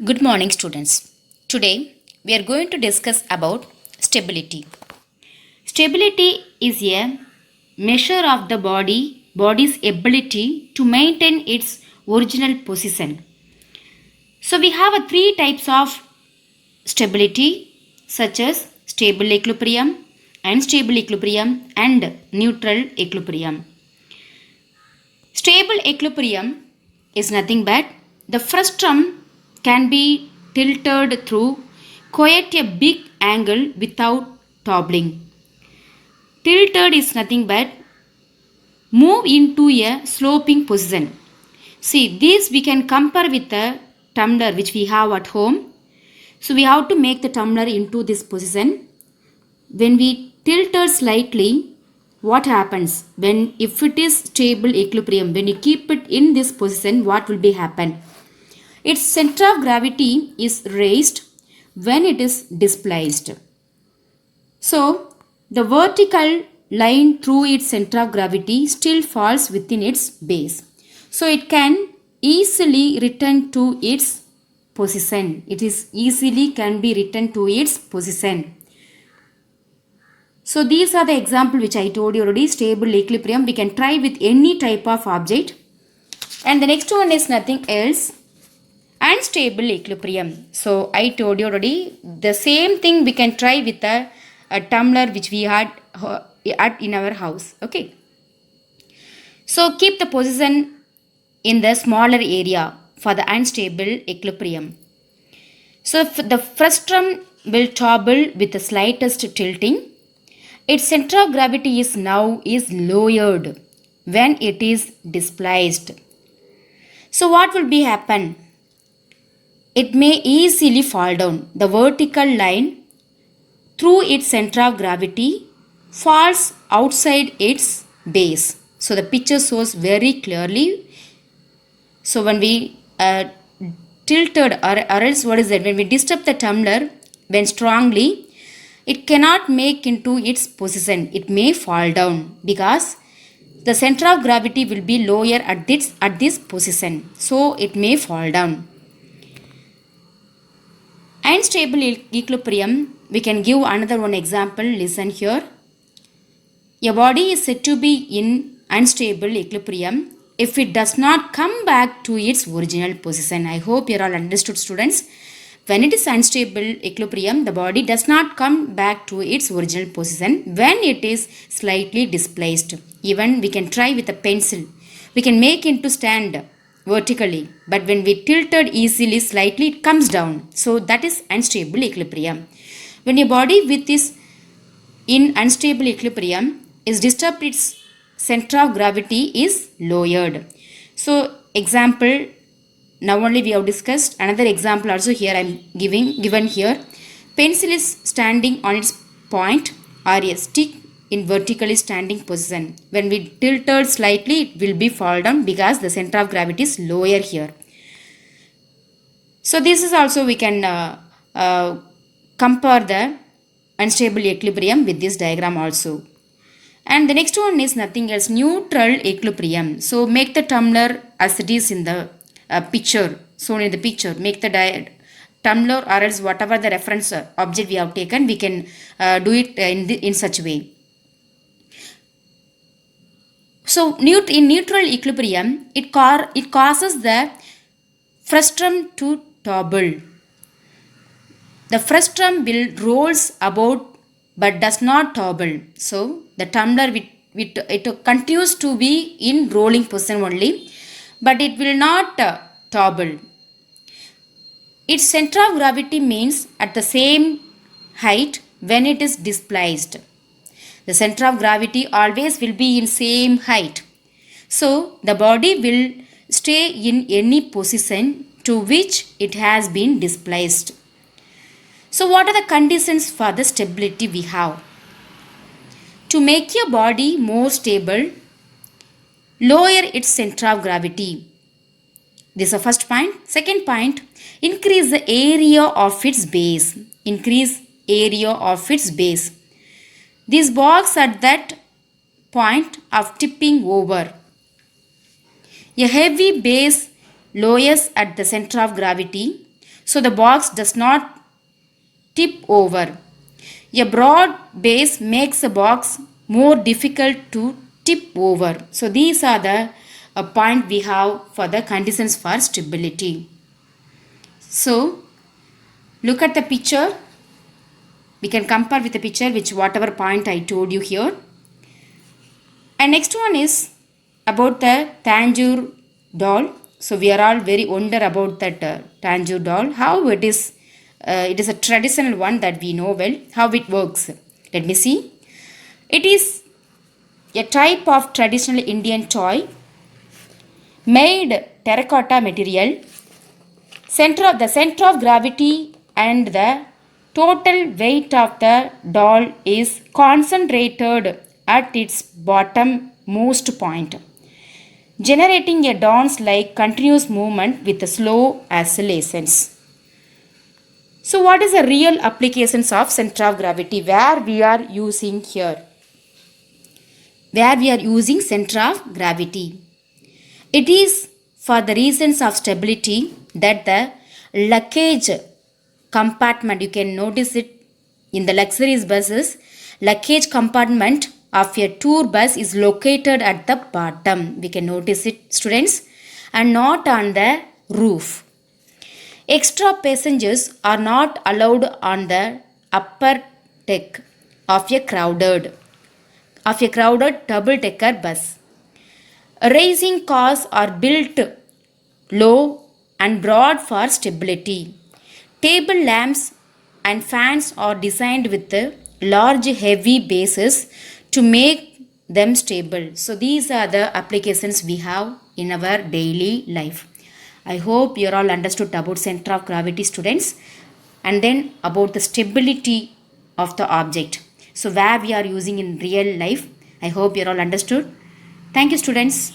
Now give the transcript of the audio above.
Good morning, students. Today we are going to discuss about stability. Stability is a measure of the body's ability to maintain its original position. So we have three types of stability such as stable equilibrium, unstable equilibrium and neutral equilibrium. Stable equilibrium is nothing but the frustum can be tilted through quite a big angle without toppling. Tilted is nothing but move into a sloping position. See, this we can compare with the tumbler which we have at home. So we have to make the tumbler into this position. When we tilt it slightly, what happens? When if it is stable equilibrium, when you keep it in this position, what will be happen? Its center of gravity is raised when it is displaced. So the vertical line through its center of gravity still falls within its base. So it can easily return to its position. It is easily can be returned to its position. So these are the example which I told you already. Stable equilibrium we can try with any type of object. And the next one is nothing else. Unstable equilibrium. So I told you already the same thing we can try with a tumbler which we had in our house. Okay. So keep the position in the smaller area for the unstable equilibrium. So the frustum will topple with the slightest tilting. Its center of gravity is lowered when it is displaced. So what will be happen? It may easily fall down. The vertical line through its center of gravity falls outside its base. So the picture shows very clearly. So when we tilted or else what is that? When we disturb the tumbler when strongly, it cannot make into its position. It may fall down because the center of gravity will be lower at this position. So it may fall down. Unstable equilibrium, we can give another one example. Listen here. A body is said to be in unstable equilibrium if it does not come back to its original position. I hope you are all understood, students. When it is unstable equilibrium, the body does not come back to its original position when it is slightly displaced. Even we can try with a pencil. We can make it to stand vertically, but when we tilted easily slightly, it comes down. So that is unstable equilibrium. When your body with is in unstable equilibrium is disturbed, its center of gravity is lowered. So example, now only we have discussed another example also here I am given here. Pencil is standing on its point or a stick in vertically standing position. When we tilt it slightly, it will be fall down because the center of gravity is lower here. So this is also we can compare the unstable equilibrium with this diagram also. And the next one is nothing else, neutral equilibrium. So make the tumbler as it is in the picture, shown in the picture. Make the tumbler or else whatever the reference object we have taken, we can do it in such a way. So in neutral equilibrium, it causes the frustum to topple. The frustum will rolls about but does not topple. So the tumbler it continues to be in rolling position only, but it will not topple. Its center of gravity means at the same height when it is displaced. The center of gravity always will be in same height. So the body will stay in any position to which it has been displaced. So what are the conditions for the stability we have? To make your body more stable, lower its center of gravity. This is the first point. Second point, increase the area of its base. Increase area of its base. This box at that point of tipping over. A heavy base lowers at the center of gravity so the box does not tip over. A broad base makes a box more difficult to tip over. So these are the point we have for the conditions for stability. So look at the picture. We can compare with the picture which whatever point I told you here. And next one is about the Tanjore doll. So we are all very wonder about that Tanjore doll. How it is a traditional one that we know well. How it works. Let me see. It is a type of traditional Indian toy made terracotta material. The center of gravity and the total weight of the doll is concentrated at its bottommost point, generating a dance-like continuous movement with slow oscillations. So what is the real applications of center of gravity where we are using here? Where we are using center of gravity. It is for the reasons of stability that the luggage compartment, you can notice it in the luxurious buses, luggage compartment of a tour bus is located at the bottom. We can notice it, students, and not on the roof. Extra passengers are not allowed on the upper deck of a crowded double-decker bus. Racing cars are built low and broad for stability. Table lamps and fans are designed with large heavy bases to make them stable. So these are the applications we have in our daily life. I hope you all understood about center of gravity, students, and then about the stability of the object. So where we are using in real life. I hope you all understood. Thank you, students.